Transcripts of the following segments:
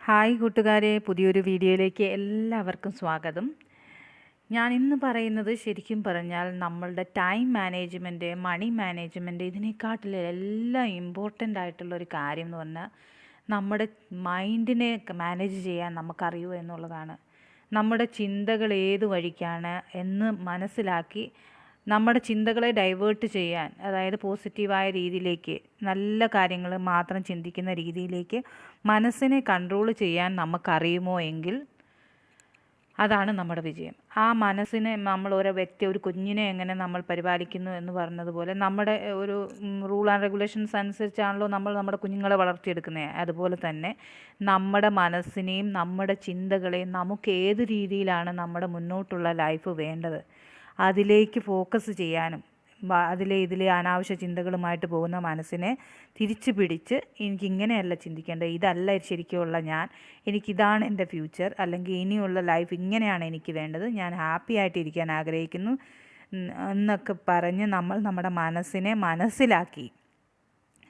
Hi കൂട്ടുകാരെ, പുതിയൊരു വീഡിയോയിലേക്ക് എല്ലാവർക്കും സ്വാഗതം. ഞാൻ ഇന്ന് പറയുന്നത് ശരിക്കും പറഞ്ഞാൽ നമ്മളുടെ ടൈം മാനേജ്മെൻറ്റ്, മണി മാനേജ്മെൻറ്റ് ഇതിനെക്കാട്ടിലെല്ലാം ഇമ്പോർട്ടൻ്റ് ആയിട്ടുള്ളൊരു കാര്യം എന്ന് പറഞ്ഞാൽ നമ്മുടെ മൈൻഡിനെ മാനേജ് ചെയ്യാൻ നമുക്കറിയുമോ എന്നുള്ളതാണ്. നമ്മുടെ ചിന്തകൾ ഏത് വഴിക്കാണ് എന്ന് മനസ്സിലാക്കി നമ്മുടെ ചിന്തകളെ ഡൈവേർട്ട് ചെയ്യാൻ, അതായത് പോസിറ്റീവായ രീതിയിലേക്ക് നല്ല കാര്യങ്ങൾ മാത്രം ചിന്തിക്കുന്ന രീതിയിലേക്ക് മനസ്സിനെ കൺട്രോൾ ചെയ്യാൻ നമുക്കറിയുമോ എങ്കിൽ അതാണ് നമ്മുടെ വിജയം. ആ മനസ്സിനെ നമ്മൾ ഒരു കുഞ്ഞിനെ എങ്ങനെ നമ്മൾ പരിപാലിക്കുന്നു എന്ന് പറഞ്ഞതുപോലെ നമ്മുടെ ഒരു റൂൾ ആൻഡ് റെഗുലേഷൻസ് അനുസരിച്ചാണല്ലോ നമ്മൾ നമ്മുടെ കുഞ്ഞുങ്ങളെ വളർത്തിയെടുക്കുന്നത്. അതുപോലെ തന്നെ നമ്മുടെ മനസ്സിനെയും നമ്മുടെ ചിന്തകളെയും നമുക്ക് ഏത് രീതിയിലാണ് നമ്മുടെ മുന്നോട്ടുള്ള ലൈഫ് വേണ്ടത് അതിലേക്ക് ഫോക്കസ് ചെയ്യാനും ഇതിലെ അനാവശ്യ ചിന്തകളുമായിട്ട് പോകുന്ന മനസ്സിനെ തിരിച്ചു പിടിച്ച് എനിക്കിങ്ങനെയല്ല ചിന്തിക്കേണ്ടത്, ഇതല്ല ശരിക്കുമുള്ള ഞാൻ, എനിക്കിതാണ് എൻ്റെ ഫ്യൂച്ചർ, അല്ലെങ്കിൽ ഇനിയുള്ള ലൈഫ് ഇങ്ങനെയാണ് എനിക്ക് വേണ്ടത്, ഞാൻ ഹാപ്പി ആയിട്ടിരിക്കാൻ ആഗ്രഹിക്കുന്നു എന്നൊക്കെ പറഞ്ഞ് നമ്മൾ നമ്മുടെ മനസ്സിനെ മനസ്സിലാക്കി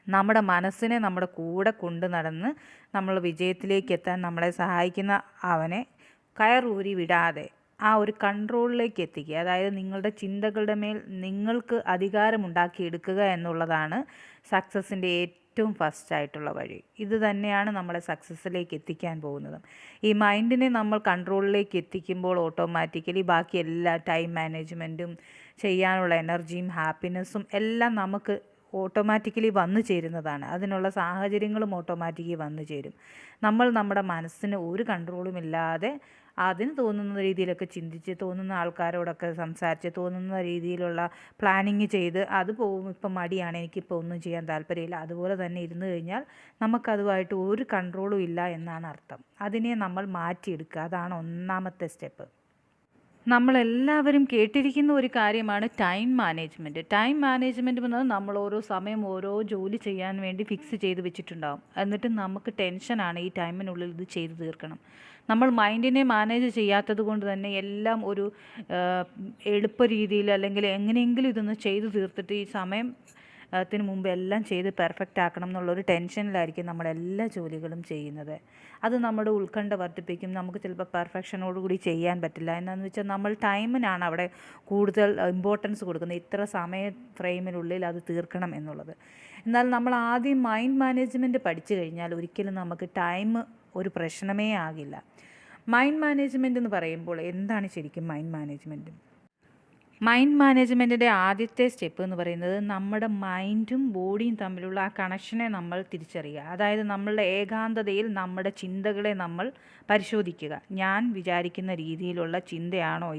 നമ്മുടെ മനസ്സിനെ നമ്മുടെ കൂടെ കൊണ്ടു നടന്ന് നമ്മൾ വിജയത്തിലേക്ക് എത്താൻ നമ്മളെ സഹായിക്കുന്ന അവനെ കയറൂരി വിടാതെ ആ ഒരു കൺട്രോളിലേക്ക് എത്തിക്കുക. അതായത് നിങ്ങളുടെ ചിന്തകളുടെ മേൽ നിങ്ങൾക്ക് അധികാരമുണ്ടാക്കിയെടുക്കുക എന്നുള്ളതാണ് സക്സസ്സിൻ്റെ ഏറ്റവും ഫസ്റ്റായിട്ടുള്ള വഴി. ഇത് തന്നെയാണ് നമ്മളെ സക്സസ്സിലേക്ക് എത്തിക്കാൻ പോകുന്നത്. ഈ മൈൻഡിനെ നമ്മൾ കൺട്രോളിലേക്ക് എത്തിക്കുമ്പോൾ ഓട്ടോമാറ്റിക്കലി ബാക്കി എല്ലാ ടൈം മാനേജ്മെൻറ്റും ചെയ്യാനുള്ള എനർജിയും ഹാപ്പിനെസ്സും എല്ലാം നമുക്ക് ഓട്ടോമാറ്റിക്കലി വന്നു ചേരുന്നതാണ്. അതിനുള്ള സാഹചര്യങ്ങളും ഓട്ടോമാറ്റിക്കലി വന്നു ചേരും. നമ്മൾ നമ്മുടെ മനസ്സിന് ഒരു കൺട്രോളുമില്ലാതെ അതിന് തോന്നുന്ന രീതിയിലൊക്കെ ചിന്തിച്ച്, തോന്നുന്ന ആൾക്കാരോടൊക്കെ സംസാരിച്ച്, തോന്നുന്ന രീതിയിലുള്ള പ്ലാനിങ് ചെയ്ത് അത് പോകും. ഇപ്പം മടിയാണ്, എനിക്കിപ്പോൾ ഒന്നും ചെയ്യാൻ താല്പര്യമില്ല, അതുപോലെ തന്നെ ഇരുന്ന് കഴിഞ്ഞാൽ നമുക്കതുമായിട്ട് ഒരു കൺട്രോളും ഇല്ല എന്നാണ് അർത്ഥം. അതിനെ നമ്മൾ മാറ്റിയെടുക്കുക, അതാണ് ഒന്നാമത്തെ സ്റ്റെപ്പ്. നമ്മളെല്ലാവരും കേട്ടിരിക്കുന്ന ഒരു കാര്യമാണ് ടൈം മാനേജ്മെൻറ്റ്. ടൈം മാനേജ്മെൻറ്റ് എന്നത് നമ്മൾ ഓരോ സമയം ഓരോ ജോലി ചെയ്യാൻ വേണ്ടി ഫിക്സ് ചെയ്ത് വെച്ചിട്ടുണ്ടാകും. എന്നിട്ട് നമുക്ക് ടെൻഷനാണ് ഈ ടൈമിനുള്ളിൽ ഇത് ചെയ്ത് തീർക്കണം. നമ്മൾ മൈൻഡിനെ മാനേജ് ചെയ്യാത്തത് കൊണ്ട് തന്നെ എല്ലാം ഒരു എളുപ്പ രീതിയിൽ അല്ലെങ്കിൽ എങ്ങനെയെങ്കിലും ഇതൊന്ന് ചെയ്ത് തീർത്തിട്ട് ഈ സമയത്തിന് മുമ്പ് എല്ലാം ചെയ്ത് പെർഫെക്റ്റ് ആക്കണം എന്നുള്ളൊരു ടെൻഷനിലായിരിക്കും നമ്മളെല്ലാ ജോലികളും ചെയ്യുന്നത്. അത് നമ്മുടെ ഉത്കണ്ഠ വർദ്ധിപ്പിക്കും. നമുക്ക് ചിലപ്പോൾ പെർഫെക്ഷനോടുകൂടി ചെയ്യാൻ പറ്റില്ല. എന്നാന്ന് വെച്ചാൽ നമ്മൾ ടൈമിനാണ് അവിടെ കൂടുതൽ ഇമ്പോർട്ടൻസ് കൊടുക്കുന്നത്, ഇത്ര സമയ ഫ്രെയിമിനുള്ളിൽ അത് തീർക്കണം എന്നുള്ളത്. എന്നാൽ നമ്മൾ ആദ്യം മൈൻഡ് മാനേജ്മെൻറ്റ് പഠിച്ചു കഴിഞ്ഞാൽ ഒരിക്കലും നമുക്ക് ടൈം ഒരു പ്രശ്നമേ ആകില്ല. മൈൻഡ് മാനേജ്മെൻറ്റ് എന്ന് പറയുമ്പോൾ എന്താണ് ശരിക്കും മൈൻഡ് മാനേജ്മെൻറ്റ്? മൈൻഡ് മാനേജ്മെൻറ്റിൻ്റെ ആദ്യത്തെ സ്റ്റെപ്പ് എന്ന് പറയുന്നത് നമ്മുടെ മൈൻഡും ബോഡിയും തമ്മിലുള്ള ആ കണക്ഷനെ നമ്മൾ തിരിച്ചറിയുക. അതായത് നമ്മളുടെ ഏകാന്തതയിൽ നമ്മുടെ ചിന്തകളെ നമ്മൾ പരിശോധിക്കുക. ഞാൻ വിചാരിക്കുന്ന രീതിയിലുള്ള ചിന്തയാണോ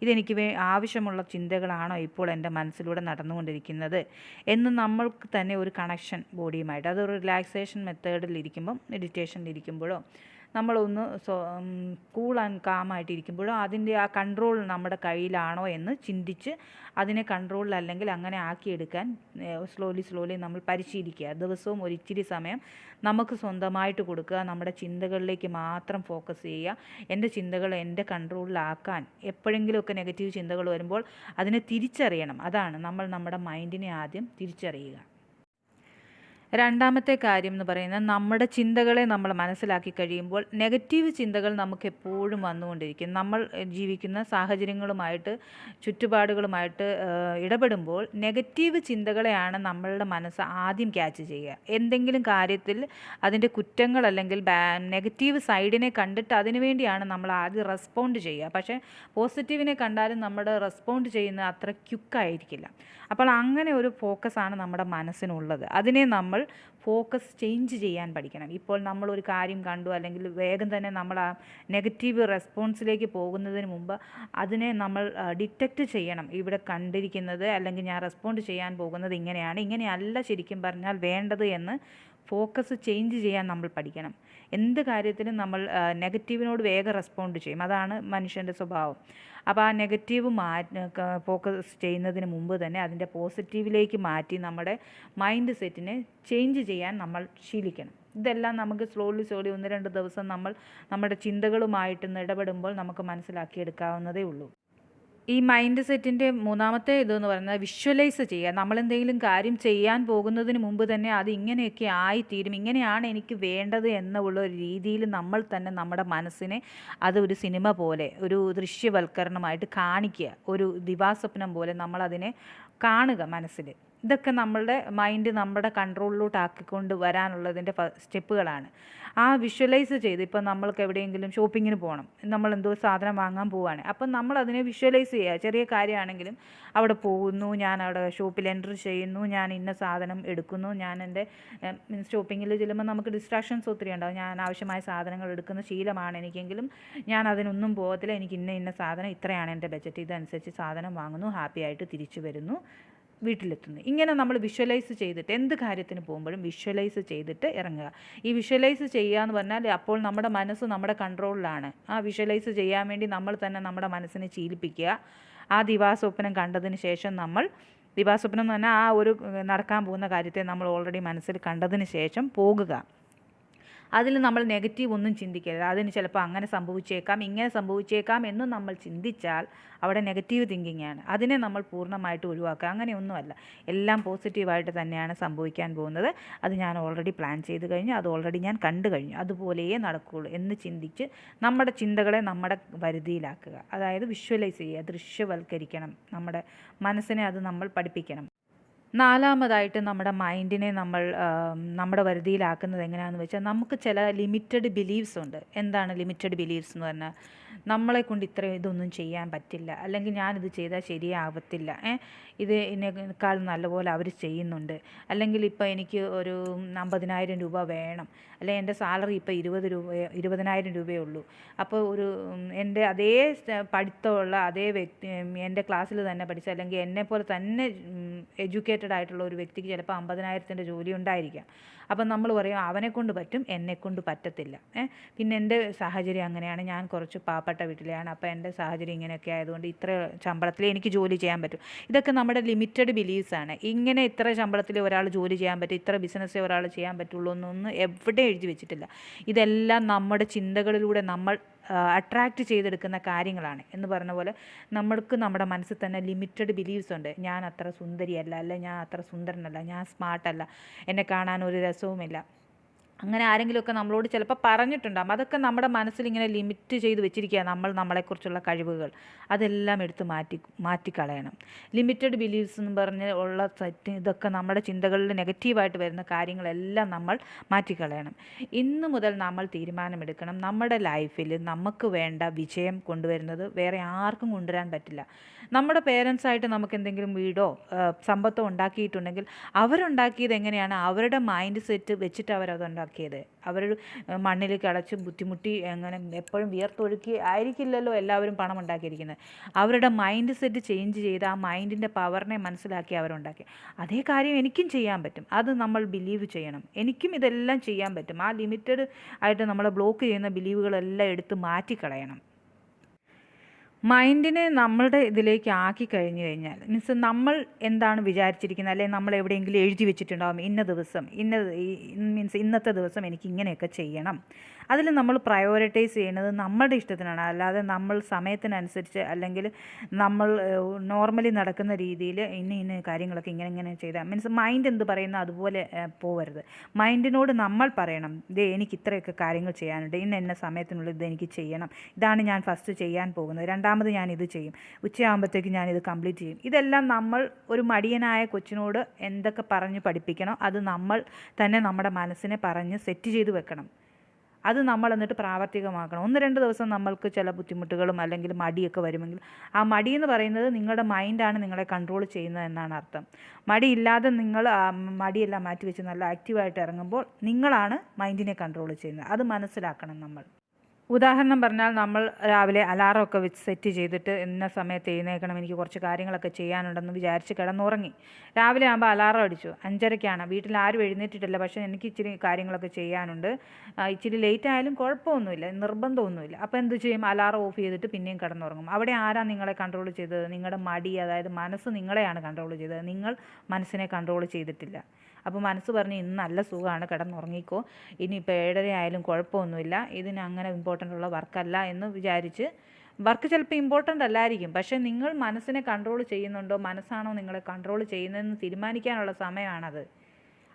ഇതെനിക്ക് ആവശ്യമുള്ള ചിന്തകളാണോ ഇപ്പോൾ എൻ്റെ മനസ്സിലൂടെ നടന്നുകൊണ്ടിരിക്കുന്നത് എന്ന് നമ്മൾക്ക് തന്നെ ഒരു കണക്ഷൻ ബോഡിയുമായിട്ട്, അതൊരു റിലാക്സേഷൻ മെത്തേഡിലിരിക്കുമ്പം, മെഡിറ്റേഷനിലിരിക്കുമ്പോഴോ നമ്മളൊന്ന് കൂൾ ആൻഡ് കാമായിട്ടിരിക്കുമ്പോഴോ അതിൻ്റെ ആ കൺട്രോൾ നമ്മുടെ കയ്യിലാണോ എന്ന് ചിന്തിച്ച് അതിനെ കൺട്രോളിലല്ലെങ്കിൽ അങ്ങനെ ആക്കിയെടുക്കാൻ സ്ലോലി നമ്മൾ പരിശീലിക്കുക. ദിവസവും ഒരിച്ചിരി സമയം നമുക്ക് സ്വന്തമായിട്ട് കൊടുക്കുക. നമ്മുടെ ചിന്തകളിലേക്ക് മാത്രം ഫോക്കസ് ചെയ്യുക. എൻ്റെ ചിന്തകൾ എൻ്റെ കൺട്രോളിലാക്കാൻ എപ്പോഴെങ്കിലുമൊക്കെ നെഗറ്റീവ് ചിന്തകൾ വരുമ്പോൾ അതിനെ തിരിച്ചറിയണം. അതാണ് നമ്മൾ നമ്മുടെ മൈൻഡിനെ ആദ്യം തിരിച്ചറിയുക. രണ്ടാമത്തെ കാര്യം എന്ന് പറയുന്നത് നമ്മുടെ ചിന്തകളെ നമ്മൾ മനസ്സിലാക്കി കഴിയുമ്പോൾ നെഗറ്റീവ് ചിന്തകൾ നമുക്ക് എപ്പോഴും വന്നുകൊണ്ടിരിക്കും. നമ്മൾ ജീവിക്കുന്ന സാഹചര്യങ്ങളുമായിട്ട് ചുറ്റുപാടുകളുമായിട്ട് ഇടപെടുമ്പോൾ നെഗറ്റീവ് ചിന്തകളെയാണ് നമ്മളുടെ മനസ്സ് ആദ്യം ക്യാച്ച് ചെയ്യുക. എന്തെങ്കിലും കാര്യത്തിൽ അതിൻ്റെ കുറ്റങ്ങൾ അല്ലെങ്കിൽ നെഗറ്റീവ് സൈഡിനെ കണ്ടിട്ട് അതിനു വേണ്ടിയാണ് നമ്മൾ ആദ്യം റെസ്പോണ്ട് ചെയ്യുക. പക്ഷേ പോസിറ്റീവിനെ കണ്ടാലും നമ്മുടെ റെസ്പോണ്ട് ചെയ്യുന്നത് അത്ര ക്വിക്കായിരിക്കില്ല. അപ്പോൾ അങ്ങനെ ഒരു ഫോക്കസാണ് നമ്മുടെ മനസ്സിനുള്ളത്. അതിനെ നമ്മൾ ഫോക്കസ് ചേഞ്ച് ചെയ്യാൻ പഠിക്കണം. ഇപ്പോൾ നമ്മളൊരു കാര്യം കണ്ടു, അല്ലെങ്കിൽ വേഗം തന്നെ നമ്മൾ ആ നെഗറ്റീവ് റെസ്പോൺസിലേക്ക് പോകുന്നതിന് മുമ്പ് അതിനെ നമ്മൾ ഡിറ്റക്റ്റ് ചെയ്യണം. ഇവിടെ കണ്ടിരിക്കുന്നത് അല്ലെങ്കിൽ ഞാൻ റെസ്പോണ്ട് ചെയ്യാൻ പോകുന്നത് ഇങ്ങനെയല്ല ശരിക്കും പറഞ്ഞാൽ വേണ്ടത് എന്ന് ഫോക്കസ് ചേഞ്ച് ചെയ്യാൻ നമ്മൾ പഠിക്കണം. എന്ത് കാര്യത്തിനും നമ്മൾ നെഗറ്റീവിനോട് വേഗം റെസ്പോണ്ട് ചെയ്യും. അതാണ് മനുഷ്യൻ്റെ സ്വഭാവം. അപ്പോൾ ആ നെഗറ്റീവ് ഫോക്കസ് ചെയ്യുന്നതിന് മുമ്പ് തന്നെ അതിൻ്റെ പോസിറ്റീവിലേക്ക് മാറ്റി നമ്മുടെ മൈൻഡ് സെറ്റിനെ ചേഞ്ച് ചെയ്യാൻ നമ്മൾ ശീലിക്കണം. ഇതെല്ലാം നമുക്ക് സ്ലോലി 1-2 ദിവസം നമ്മൾ നമ്മുടെ ചിന്തകളുമായിട്ട് ഇടപെടുമ്പോൾ നമുക്ക് മനസ്സിലാക്കിയെടുക്കാവുന്നതേ ഉള്ളൂ. ഈ മൈൻഡ് സെറ്റിൻ്റെ മൂന്നാമത്തെ ഇതെന്ന് പറയുന്നത് വിഷ്വലൈസ് ചെയ്യുക. നമ്മളെന്തെങ്കിലും കാര്യം ചെയ്യാൻ പോകുന്നതിന് മുമ്പ് തന്നെ അത് ഇങ്ങനെയൊക്കെ ആയിത്തീരും, ഇങ്ങനെയാണ് എനിക്ക് വേണ്ടത് എന്നുള്ള ഒരു രീതിയിൽ നമ്മൾ തന്നെ നമ്മുടെ മനസ്സിനെ അത് ഒരു സിനിമ പോലെ ഒരു ദൃശ്യവൽക്കരണമായിട്ട് കാണിക്കുക. ഒരു ദിവാസ്വപ്നം പോലെ നമ്മളതിനെ കാണുക മനസ്സിൽ. ഇതൊക്കെ നമ്മളുടെ മൈൻഡ് നമ്മുടെ കൺട്രോളിലോട്ട് ആക്കിക്കൊണ്ട് വരാനുള്ളതിൻ്റെ സ്റ്റെപ്പുകളാണ്. ആ വിഷ്വലൈസ് ചെയ്ത് ഇപ്പം നമ്മൾക്ക് എവിടെയെങ്കിലും ഷോപ്പിങ്ങിന് പോകണം, നമ്മൾ എന്തോ സാധനം വാങ്ങാൻ പോവുകയാണ്, അപ്പം നമ്മളതിനെ വിഷ്വലൈസ് ചെയ്യുക. ചെറിയ കാര്യമാണെങ്കിലും അവിടെ പോകുന്നു, ഞാൻ അവിടെ ഷോപ്പിൽ എൻ്റർ ചെയ്യുന്നു, ഞാൻ ഇന്ന സാധനം എടുക്കുന്നു, ഞാൻ എൻ്റെ ഷോപ്പിങ്ങിൽ ചെല്ലുമ്പോൾ നമുക്ക് ഡിസ്ട്രാക്ഷൻസ് ഒത്തിരി ഉണ്ടാകും. ഞാൻ ആവശ്യമായ സാധനങ്ങൾ എടുക്കുന്ന ശീലമാണ് എനിക്കെങ്കിലും ഞാൻ അതിനൊന്നും പോകത്തില്ല. എനിക്ക് ഇന്ന സാധനം ഇത്രയാണ് എൻ്റെ ബഡ്ജറ്റ്, ഇതനുസരിച്ച് സാധനം വാങ്ങുന്നു, ഹാപ്പി ആയിട്ട് തിരിച്ചു വരുന്നു, വീട്ടിലെത്തുന്നു. ഇങ്ങനെ നമ്മൾ വിഷ്വലൈസ് ചെയ്തിട്ട് എന്ത് കാര്യത്തിന് പോകുമ്പോഴും വിഷ്വലൈസ് ചെയ്തിട്ട് ഇറങ്ങുക. ഈ വിഷ്വലൈസ് ചെയ്യുക എന്ന് പറഞ്ഞാൽ അപ്പോൾ നമ്മുടെ മനസ്സ് നമ്മുടെ കൺട്രോളിലാണ്. ആ വിഷ്വലൈസ് ചെയ്യാൻ വേണ്ടി നമ്മൾ തന്നെ നമ്മുടെ മനസ്സിനെ ശീലിപ്പിക്കുക. ആ ദിവാസ്വപ്നം കണ്ടതിന് ശേഷം നമ്മൾ ദിവാസ്വപ്നം എന്ന് പറഞ്ഞാൽ ആ ഒരു നടക്കാൻ പോകുന്ന കാര്യത്തെ നമ്മൾ ഓൾറെഡി മനസ്സിൽ കണ്ടതിന് ശേഷം പോകുക. അതിൽ നമ്മൾ നെഗറ്റീവ് ഒന്നും ചിന്തിക്കരുത്. അതിന് ചിലപ്പോൾ അങ്ങനെ സംഭവിച്ചേക്കാം, ഇങ്ങനെ സംഭവിച്ചേക്കാം എന്ന് നമ്മൾ ചിന്തിച്ചാൽ അവിടെ നെഗറ്റീവ് തിങ്കിങ് ആണ്. അതിനെ നമ്മൾ പൂർണ്ണമായിട്ട് ഒഴിവാക്കുക. അങ്ങനെയൊന്നുമല്ല, എല്ലാം പോസിറ്റീവായിട്ട് തന്നെയാണ് സംഭവിക്കാൻ പോകുന്നത്. അത് ഞാൻ ഓൾറെഡി പ്ലാൻ ചെയ്ത് കഴിഞ്ഞു, അത് ഓൾറെഡി ഞാൻ കണ്ടു കഴിഞ്ഞു, അതുപോലെയേ നടക്കുകയുള്ളൂ എന്ന് ചിന്തിച്ച് നമ്മുടെ ചിന്തകളെ നമ്മുടെ പരിധിയിലാക്കുക. അതായത് വിഷ്വലൈസ് ചെയ്യുക, ദൃശ്യവൽക്കരിക്കണം. നമ്മുടെ മനസ്സിനെ അത് നമ്മൾ പഠിപ്പിക്കണം. നാലാമതായിട്ട് നമ്മുടെ മൈൻഡിനെ നമ്മൾ നമ്മുടെ പരിധിയിലാക്കുന്നത് എങ്ങനെയാണെന്ന് വെച്ചാൽ, നമുക്ക് ചില ലിമിറ്റഡ് ബിലീവ്സ് ഉണ്ട്. എന്താണ് ലിമിറ്റഡ് ബിലീവ്സ് എന്ന് പറഞ്ഞാൽ? നമ്മളെക്കൊണ്ട് ഇതൊന്നും ചെയ്യാൻ പറ്റില്ല, അല്ലെങ്കിൽ ഞാനിത് ചെയ്താൽ ശരിയാവത്തില്ല, ഇത് ഇതിനേക്കാൾ നല്ലപോലെ അവർ ചെയ്യുന്നുണ്ട്, അല്ലെങ്കിൽ ഇപ്പോൾ എനിക്ക് ഒരു 50,000 രൂപ വേണം, അല്ലെങ്കിൽ എൻ്റെ സാലറി ഇപ്പോൾ 20,000 രൂപയേ ഉള്ളൂ. അപ്പോൾ എൻ്റെ അതേ പഠിത്തമുള്ള അതേ വ്യക്തി, എൻ്റെ ക്ലാസ്സിൽ തന്നെ പഠിച്ച അല്ലെങ്കിൽ എന്നെപ്പോലെ തന്നെ എഡ്യൂക്കേറ്റഡ് ആയിട്ടുള്ള ഒരു വ്യക്തിക്ക് ചിലപ്പോൾ 50,000 ജോലി ഉണ്ടായിരിക്കാം. അപ്പം നമ്മൾ പറയും അവനെക്കൊണ്ട് പറ്റും, എന്നെക്കൊണ്ട് പറ്റത്തില്ല. പിന്നെ എൻ്റെ സാഹചര്യം അങ്ങനെയാണ്, ഞാൻ കുറച്ച് പാവപ്പെട്ട വീട്ടിലെയാണ്, അപ്പോൾ എൻ്റെ സാഹചര്യം ഇങ്ങനെയൊക്കെ ആയതുകൊണ്ട് ഇത്ര ശമ്പളത്തിൽ എനിക്ക് ജോലി ചെയ്യാൻ പറ്റും. ഇതൊക്കെ നമ്മുടെ ലിമിറ്റഡ് ബിലീവ്സാണ്. ഇങ്ങനെ ഇത്ര ശമ്പളത്തിൽ ഒരാൾ ജോലി ചെയ്യാൻ പറ്റും, ഇത്ര ബിസിനസ്സേ ഒരാൾ ചെയ്യാൻ പറ്റുള്ളൂ എന്നൊന്നും എവിടെ എഴുതി വെച്ചിട്ടില്ല. ഇതെല്ലാം നമ്മുടെ ചിന്തകളിലൂടെ നമ്മൾ അട്രാക്റ്റ് ചെയ്തെടുക്കുന്ന കാര്യങ്ങളാണ്. എന്ന് പറഞ്ഞ പോലെ നമ്മൾക്ക് നമ്മുടെ മനസ്സിൽ തന്നെ ലിമിറ്റഡ് ബിലീവ്സ് ഉണ്ട്. ഞാൻ അത്ര സുന്ദരിയല്ല, അല്ല ഞാൻ അത്ര സുന്ദരനല്ല, ഞാൻ സ്മാർട്ടല്ല, എന്നെ കാണാൻ ഒരു രസവുമില്ല, അങ്ങനെ ആരെങ്കിലുമൊക്കെ നമ്മളോട് ചിലപ്പോൾ പറഞ്ഞിട്ടുണ്ടാകും. അതൊക്കെ നമ്മുടെ മനസ്സിലിങ്ങനെ ലിമിറ്റ് ചെയ്ത് വെച്ചിരിക്കുക. നമ്മളെക്കുറിച്ചുള്ള കഴിവുകൾ അതെല്ലാം എടുത്ത് മാറ്റിക്കളയണം. ലിമിറ്റഡ് ബിലീവ്സ് എന്ന് പറഞ്ഞ് ഉള്ള ഇതൊക്കെ നമ്മുടെ ചിന്തകളിൽ നെഗറ്റീവായിട്ട് വരുന്ന കാര്യങ്ങളെല്ലാം നമ്മൾ മാറ്റിക്കളയണം. ഇന്ന് മുതൽ നമ്മൾ തീരുമാനമെടുക്കണം, നമ്മുടെ ലൈഫിൽ നമുക്ക് വേണ്ട വിജയം കൊണ്ടുവരുന്നത് വേറെ ആർക്കും കൊണ്ടുവരാൻ പറ്റില്ല. നമ്മുടെ പേരൻസായിട്ട് നമുക്ക് എന്തെങ്കിലും വീടോ സമ്പത്തോ ഉണ്ടാക്കിയിട്ടുണ്ടെങ്കിൽ അവരുണ്ടാക്കിയത് എങ്ങനെയാണ്? അവരുടെ മൈൻഡ് സെറ്റ് വെച്ചിട്ട് അവരതുണ്ടാക്കിയത്. അവർ മണ്ണിൽ കിളച്ച് ബുദ്ധിമുട്ടി അങ്ങനെ എപ്പോഴും വിയർത്തൊഴുക്കി ആയിരിക്കില്ലല്ലോ എല്ലാവരും പണം ഉണ്ടാക്കിയിരിക്കുന്നത്. അവരുടെ മൈൻഡ് സെറ്റ് ചേഞ്ച് ചെയ്ത് ആ മൈൻഡിൻ്റെ പവറിനെ മനസ്സിലാക്കി അവരുണ്ടാക്കി. അതേ കാര്യം എനിക്കും ചെയ്യാൻ പറ്റും. അത് നമ്മൾ ബിലീവ് ചെയ്യണം. എനിക്കും ഇതെല്ലാം ചെയ്യാൻ പറ്റും. ആ ലിമിറ്റഡ് ആയിട്ട് നമ്മളെ ബ്ലോക്ക് ചെയ്യുന്ന ബിലീവുകളെല്ലാം എടുത്ത് മാറ്റിക്കളയണം. മൈൻഡിനെ നമ്മളുടെ ഇതിലേക്ക് ആക്കി കഴിഞ്ഞു കഴിഞ്ഞാൽ മീൻസ് നമ്മൾ എന്താണ് വിചാരിച്ചിരിക്കുന്നത്, അല്ലെങ്കിൽ നമ്മൾ എവിടെയെങ്കിലും എഴുതി വെച്ചിട്ടുണ്ടാകും ഇന്ന ദിവസം മീൻസ് ഇന്നത്തെ ദിവസം എനിക്ക് ഇങ്ങനെയൊക്കെ ചെയ്യണം. അതിൽ നമ്മൾ പ്രയോറിറ്റൈസ് ചെയ്യുന്നത് നമ്മുടെ ഇഷ്ടത്തിനാണ്. അല്ലാതെ നമ്മൾ സമയത്തിനനുസരിച്ച് അല്ലെങ്കിൽ നമ്മൾ നോർമലി നടക്കുന്ന രീതിയിൽ ഇന്ന കാര്യങ്ങളൊക്കെ ഇങ്ങനെ ചെയ്താൽ മീൻസ് മൈൻഡ് എന്ത് പറയുന്നു അതുപോലെ പോവരുത്. മൈൻഡിനോട് നമ്മൾ പറയണം, എനിക്ക് ഇത്രയൊക്കെ കാര്യങ്ങൾ ചെയ്യാനുണ്ട്, ഇന്ന സമയത്തിനുള്ളിൽ ഇതെനിക്ക് ചെയ്യണം, ഇതാണ് ഞാൻ ഫസ്റ്റ് ചെയ്യാൻ പോകുന്നത്, രണ്ടാമത് ഞാനിത് ചെയ്യും, ഉച്ചയാകുമ്പോഴത്തേക്ക് ഞാനിത് കംപ്ലീറ്റ് ചെയ്യും. ഇതെല്ലാം നമ്മൾ ഒരു മടിയനായ കൊച്ചിനോട് എന്തൊക്കെ പറഞ്ഞ് പഠിപ്പിക്കണോ അത് നമ്മൾ തന്നെ നമ്മുടെ മനസ്സിനെ പറഞ്ഞ് സെറ്റ് ചെയ്ത് വെക്കണം. അത് നമ്മൾ എന്നിട്ട് പ്രാവർത്തികമാക്കണം. 1-2 ദിവസം നമ്മൾക്ക് ചില ബുദ്ധിമുട്ടുകളും അല്ലെങ്കിൽ മടിയൊക്കെ വരുമെങ്കിൽ ആ മടി എന്ന് പറയുന്നത് നിങ്ങളുടെ മൈൻഡാണ് നിങ്ങളെ കൺട്രോൾ ചെയ്യുന്നത് എന്നാണ് അർത്ഥം. മടിയില്ലാതെ നിങ്ങൾ മടിയെല്ലാം മാറ്റിവെച്ച് നല്ല ആക്റ്റീവായിട്ട് ഇറങ്ങുമ്പോൾ നിങ്ങളാണ് മൈൻഡിനെ കൺട്രോൾ ചെയ്യുന്നത്. അത് മനസ്സിലാക്കണം നമ്മൾ. ഉദാഹരണം പറഞ്ഞാൽ, നമ്മൾ രാവിലെ അലാറമൊക്കെ വെച്ച് സെറ്റ് ചെയ്തിട്ട് ഇന്ന സമയത്ത് എഴുന്നേൽക്കണം, എനിക്ക് കുറച്ച് കാര്യങ്ങളൊക്കെ ചെയ്യാനുണ്ടെന്ന് വിചാരിച്ച് കിടന്നുറങ്ങി. രാവിലെ ആകുമ്പോൾ അലാറം അടിച്ചു, 5:30-ക്കാണ്. വീട്ടിൽ ആരും എഴുന്നേറ്റിട്ടില്ല, പക്ഷേ എനിക്ക് ഇച്ചിരി കാര്യങ്ങളൊക്കെ ചെയ്യാനുണ്ട്, ഇച്ചിരി ലേറ്റ് ആയാലും കുഴപ്പമൊന്നുമില്ല, നിർബന്ധമൊന്നുമില്ല. അപ്പോൾ എന്ത് ചെയ്യും? അലാറം ഓഫ് ചെയ്തിട്ട് പിന്നെയും കിടന്നുറങ്ങും. അവിടെ ആരാണ് നിങ്ങളെ കൺട്രോൾ ചെയ്തത്? നിങ്ങളുടെ മടി, അതായത് മനസ്സ് നിങ്ങളെയാണ് കൺട്രോൾ ചെയ്തത്. നിങ്ങൾ മനസ്സിനെ കൺട്രോൾ ചെയ്തിട്ടില്ല. അപ്പോൾ മനസ്സ് പറഞ്ഞ് ഇന്ന് നല്ല സുഖമാണ്, കിടന്നുറങ്ങിക്കോ, ഇനിയിപ്പോൾ 7:30 ആയാലും കുഴപ്പമൊന്നുമില്ല, ഇതിന് അങ്ങനെ ഇമ്പോർട്ടൻ്റ് ഉള്ള വർക്കല്ല എന്ന് വിചാരിച്ച് വർക്ക് ചിലപ്പോൾ ഇമ്പോർട്ടൻ്റ് അല്ലായിരിക്കും, പക്ഷേ നിങ്ങൾ മനസ്സിനെ കൺട്രോൾ ചെയ്യുന്നുണ്ടോ, മനസ്സാണോ നിങ്ങളെ കൺട്രോൾ ചെയ്യുന്നതെന്ന് തീരുമാനിക്കാനുള്ള സമയമാണത്.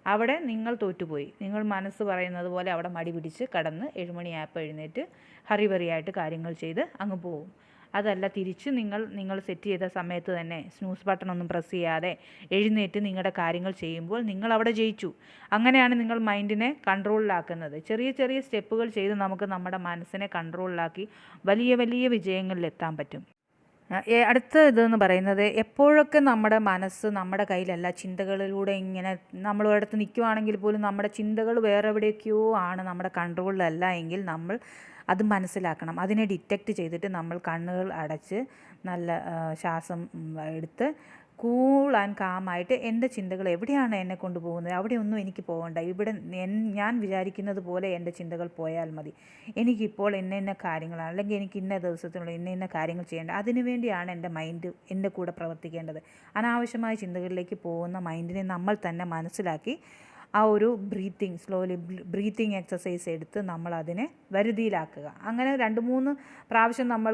അവിടെ നിങ്ങൾ തോറ്റുപോയി. നിങ്ങൾ മനസ്സ് പറയുന്നത് പോലെ അവിടെ മടി പിടിച്ച് കടന്ന് 7 മണിയായപ്പോൾ എഴുന്നേറ്റ് ഹറിബറിയായിട്ട് കാര്യങ്ങൾ ചെയ്ത് അങ്ങ് പോവും. അതല്ല, തിരിച്ച് നിങ്ങൾ സെറ്റ് ചെയ്ത സമയത്ത് തന്നെ സ്നൂസ് ബട്ടണൊന്നും പ്രസ് ചെയ്യാതെ എഴുന്നേറ്റ് നിങ്ങളുടെ കാര്യങ്ങൾ ചെയ്യുമ്പോൾ നിങ്ങൾ അവിടെ ജയിച്ചു. അങ്ങനെയാണ് നിങ്ങൾ മൈൻഡിനെ കൺട്രോളിലാക്കുന്നത്. ചെറിയ ചെറിയ സ്റ്റെപ്പുകൾ ചെയ്ത് നമുക്ക് നമ്മുടെ മനസ്സിനെ കൺട്രോളിലാക്കി വലിയ വലിയ വിജയങ്ങളിലെത്താൻ പറ്റും. അടുത്ത ഇതെന്ന് പറയുന്നത്, എപ്പോഴൊക്കെ നമ്മുടെ മനസ്സ് നമ്മുടെ കയ്യിലല്ല, ചിന്തകളിലൂടെ ഇങ്ങനെ നമ്മളൊരിടത്ത് നിൽക്കുവാണെങ്കിൽ പോലും നമ്മുടെ ചിന്തകൾ വേറെ എവിടെയൊക്കെയോ ആണ്, നമ്മുടെ കൺട്രോളിലല്ല എങ്കിൽ നമ്മൾ അത് മനസ്സിലാക്കണം. അതിനെ ഡിറ്റക്റ്റ് ചെയ്തിട്ട് നമ്മൾ കണ്ണുകൾ അടച്ച് നല്ല ശ്വാസം എടുത്ത് കൂൾ ആൻഡ് കാമായിട്ട് എൻ്റെ ചിന്തകൾ എവിടെയാണ് എന്നെ കൊണ്ടുപോകുന്നത്, അവിടെയൊന്നും എനിക്ക് പോകണ്ട, ഇവിടെ ഞാൻ വിചാരിക്കുന്നത് പോലെ എൻ്റെ ചിന്തകൾ പോയാൽ മതി, എനിക്കിപ്പോൾ ഇന്ന കാര്യങ്ങളാണ്, അല്ലെങ്കിൽ എനിക്ക് ഇന്ന ദിവസത്തിനുള്ള ഇന്ന കാര്യങ്ങൾ ചെയ്യേണ്ട, അതിനു വേണ്ടിയാണ് എൻ്റെ മൈൻഡ് എൻ്റെ കൂടെ പ്രവർത്തിക്കേണ്ടത്. അനാവശ്യമായ ചിന്തകളിലേക്ക് പോകുന്ന മൈൻഡിനെ നമ്മൾ തന്നെ മനസ്സിലാക്കി ആ ഒരു സ്ലോലി ബ്രീത്തിങ് എക്സസൈസ് എടുത്ത് നമ്മളതിനെ വരുതിയിലാക്കുക. അങ്ങനെ 2-3 പ്രാവശ്യം നമ്മൾ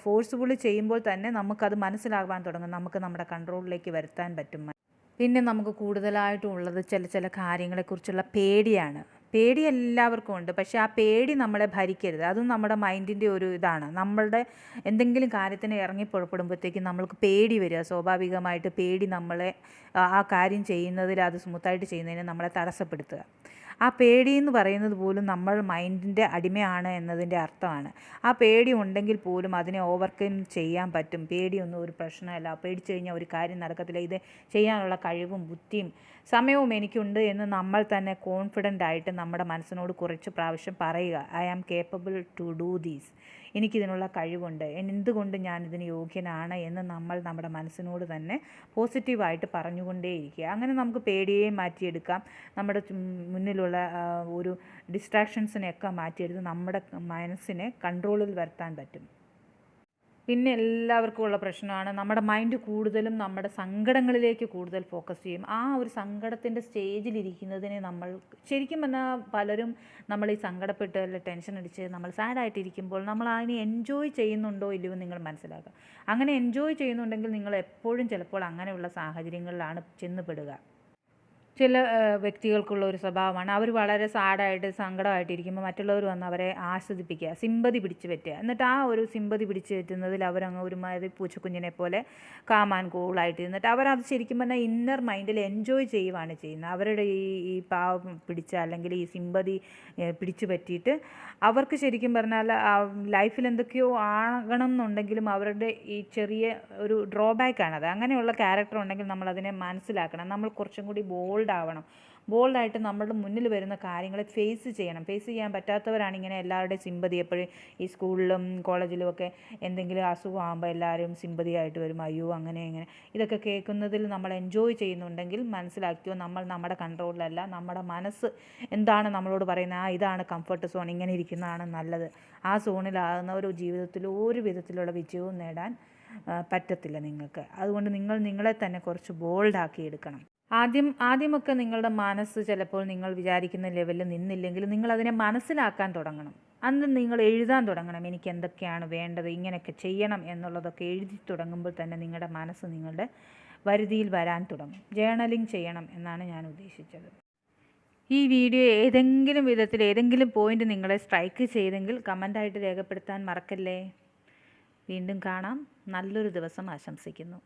ഫോഴ്സ്ഫുള്ളി ചെയ്യുമ്പോൾ തന്നെ നമുക്കത് മനസ്സിലാകാൻ തുടങ്ങും, നമുക്ക് നമ്മുടെ കൺട്രോളിലേക്ക് വരുത്താൻ പറ്റും. പിന്നെ നമുക്ക് കൂടുതലായിട്ടും ഉള്ളത് ചില കാര്യങ്ങളെക്കുറിച്ചുള്ള പേടിയാണ്. പേടി എല്ലാവർക്കും ഉണ്ട്, പക്ഷേ ആ പേടി നമ്മളെ ഭരിക്കരുത്. അതും നമ്മുടെ മൈൻഡിൻ്റെ ഒരു ഇതാണ്. നമ്മളുടെ എന്തെങ്കിലും കാര്യത്തിന് ഇറങ്ങി പുറപ്പെടുമ്പോഴത്തേക്കും നമ്മൾക്ക് പേടി വരിക, സ്വാഭാവികമായിട്ട് പേടി നമ്മളെ ആ കാര്യം ചെയ്യുന്നതിൽ, അത് സ്മൂത്തായിട്ട് ചെയ്യുന്നതിന് നമ്മളെ തടസ്സപ്പെടുത്തുക. ആ പേടി എന്ന് പറയുന്നത് പോലും നമ്മൾ മൈൻഡിൻ്റെ അടിമയാണ് എന്നതിൻ്റെ അർത്ഥമാണ്. ആ പേടി ഉണ്ടെങ്കിൽ പോലും അതിനെ ഓവർകം ചെയ്യാൻ പറ്റും. പേടിയൊന്നും ഒരു പ്രശ്നമല്ല. പേടിച്ചു കഴിഞ്ഞാൽ ഒരു കാര്യം നടക്കത്തില്ല. ഇത് ചെയ്യാനുള്ള കഴിവും ബുദ്ധിയും സമയവും എനിക്കുണ്ട് എന്ന് നമ്മൾ തന്നെ കോൺഫിഡൻ്റ് ആയിട്ട് നമ്മുടെ മനസ്സിനോട് കുറച്ച് പ്രാവശ്യം പറയുക. I am capable to do these. എനിക്കിതിനുള്ള കഴിവുണ്ട്, എന്തുകൊണ്ട് ഞാനിതിന് യോഗ്യനാണ് എന്ന് നമ്മൾ നമ്മുടെ മനസ്സിനോട് തന്നെ പോസിറ്റീവായിട്ട് പറഞ്ഞുകൊണ്ടേയിരിക്കുക. അങ്ങനെ നമുക്ക് പേടിയെ മാറ്റിയെടുക്കാം. നമ്മുടെ മുന്നിലുള്ള ഒരു ഡിസ്ട്രാക്ഷൻസിനെയൊക്കെ മാറ്റിയെടുത്ത് നമ്മുടെ മനസ്സിനെ കൺട്രോളിൽ വരുത്താൻ പറ്റും. പിന്നെ എല്ലാവർക്കും ഉള്ള പ്രശ്നമാണ്, നമ്മുടെ മൈൻഡ് കൂടുതലും നമ്മുടെ സങ്കടങ്ങളിലേക്ക് കൂടുതൽ ഫോക്കസ് ചെയ്യും. ആ ഒരു സങ്കടത്തിൻ്റെ സ്റ്റേജിലിരിക്കുന്നതിനെ നമ്മൾ ശരിക്കും പറഞ്ഞാൽ പലരും നമ്മൾ ഈ സങ്കടപ്പെട്ട് അല്ലെങ്കിൽ ടെൻഷൻ അടിച്ച് നമ്മൾ സാഡായിട്ടിരിക്കുമ്പോൾ നമ്മൾ അതിനെ എൻജോയ് ചെയ്യുന്നുണ്ടോ ഇല്ലയോ നിങ്ങൾ മനസ്സിലാക്കുക. അങ്ങനെ എൻജോയ് ചെയ്യുന്നുണ്ടെങ്കിൽ നിങ്ങൾ എപ്പോഴും ചിലപ്പോൾ അങ്ങനെയുള്ള സാഹചര്യങ്ങളിലാണ് ചെന്നുപെടുക. ചില വ്യക്തികൾക്കുള്ള ഒരു സ്വഭാവമാണ്, അവർ വളരെ സാഡായിട്ട് സങ്കടമായിട്ടിരിക്കുമ്പോൾ മറ്റുള്ളവർ വന്ന് അവരെ ആസ്വദിപ്പിക്കുക, സിമ്പതി പിടിച്ച് പറ്റുക. എന്നിട്ട് ആ ഒരു സിമ്പതി പിടിച്ച് പറ്റുന്നതിൽ അവരങ്ങ് ഒരുമാതിരി പൂച്ചക്കുഞ്ഞിനെ പോലെ കാമാൻ കൂളായിട്ട് ഇരുന്നിട്ട് അവരത് ശരിക്കും പറഞ്ഞാൽ ഇന്നർ മൈൻഡിൽ എൻജോയ് ചെയ്യുവാണ് ചെയ്യുന്നത്. അവരുടെ ഈ പാവം പിടിച്ച അല്ലെങ്കിൽ ഈ സിമ്പതി പിടിച്ചു പറ്റിയിട്ട് അവർക്ക് ശരിക്കും പറഞ്ഞാൽ ലൈഫിൽ എന്തൊക്കെയോ ആകണം എന്നുണ്ടെങ്കിലും അവരുടെ ഈ ചെറിയ ഒരു ഡ്രോബാക്കാണത്. അങ്ങനെയുള്ള ക്യാരക്ടർ ഉണ്ടെങ്കിൽ നമ്മളതിനെ മനസ്സിലാക്കണം. നമ്മൾ കുറച്ചും കൂടി ബോൾഡായിട്ട് നമ്മളുടെ മുന്നിൽ വരുന്ന കാര്യങ്ങളെ ഫേസ് ചെയ്യണം. ഫേസ് ചെയ്യാൻ പറ്റാത്തവരാണ് ഇങ്ങനെ എല്ലാവരുടെയും സിമ്പതി എപ്പോഴും ഈ സ്കൂളിലും കോളേജിലും ഒക്കെ എന്തെങ്കിലും അസുഖമാകുമ്പോൾ എല്ലാവരും സിമ്പതിയായിട്ട് വരും, അയ്യോ അങ്ങനെ ഇങ്ങനെ. ഇതൊക്കെ കേൾക്കുന്നതിൽ നമ്മൾ എൻജോയ് ചെയ്യുന്നുണ്ടെങ്കിൽ മനസ്സിലാക്കിയോ നമ്മൾ നമ്മുടെ കൺട്രോളിലല്ല. നമ്മുടെ മനസ്സ് എന്താണ് നമ്മളോട് പറയുന്നത്, ഇതാണ് കംഫർട്ട് സോൺ, ഇങ്ങനെ ഇരിക്കുന്നതാണ് നല്ലത്. ആ സോണിലാകുന്ന ഒരു ജീവിതത്തിൽ ഒരു വിധത്തിലുള്ള വിജയവും നേടാൻ പറ്റത്തില്ല നിങ്ങൾക്ക്. അതുകൊണ്ട് നിങ്ങൾ നിങ്ങളെ തന്നെ കുറച്ച് ബോൾഡാക്കി എടുക്കണം. ആദ്യമൊക്കെ നിങ്ങളുടെ മനസ്സ് ചിലപ്പോൾ നിങ്ങൾ വിചാരിക്കുന്ന ലെവലിൽ നിന്നില്ലെങ്കിൽ നിങ്ങളതിനെ മനസ്സിലാക്കാൻ തുടങ്ങണം. അന്ന് നിങ്ങൾ എഴുതാൻ തുടങ്ങണം, എനിക്ക് എന്തൊക്കെയാണ് വേണ്ടത്, ഇങ്ങനെയൊക്കെ ചെയ്യണം എന്നുള്ളതൊക്കെ എഴുതി തുടങ്ങുമ്പോൾ തന്നെ നിങ്ങളുടെ മനസ്സ് നിങ്ങളുടെ വരുതിയിൽ വരാൻ തുടങ്ങും. ജേർണലിംഗ് ചെയ്യണം എന്നാണ് ഞാൻ ഉദ്ദേശിച്ചത്. ഈ വീഡിയോ ഏതെങ്കിലും വിധത്തിൽ ഏതെങ്കിലും പോയിൻ്റ് നിങ്ങളെ സ്ട്രൈക്ക് ചെയ്തെങ്കിൽ കമൻ്റായിട്ട് രേഖപ്പെടുത്താൻ മറക്കല്ലേ. വീണ്ടും കാണാം. നല്ലൊരു ദിവസം ആശംസിക്കുന്നു.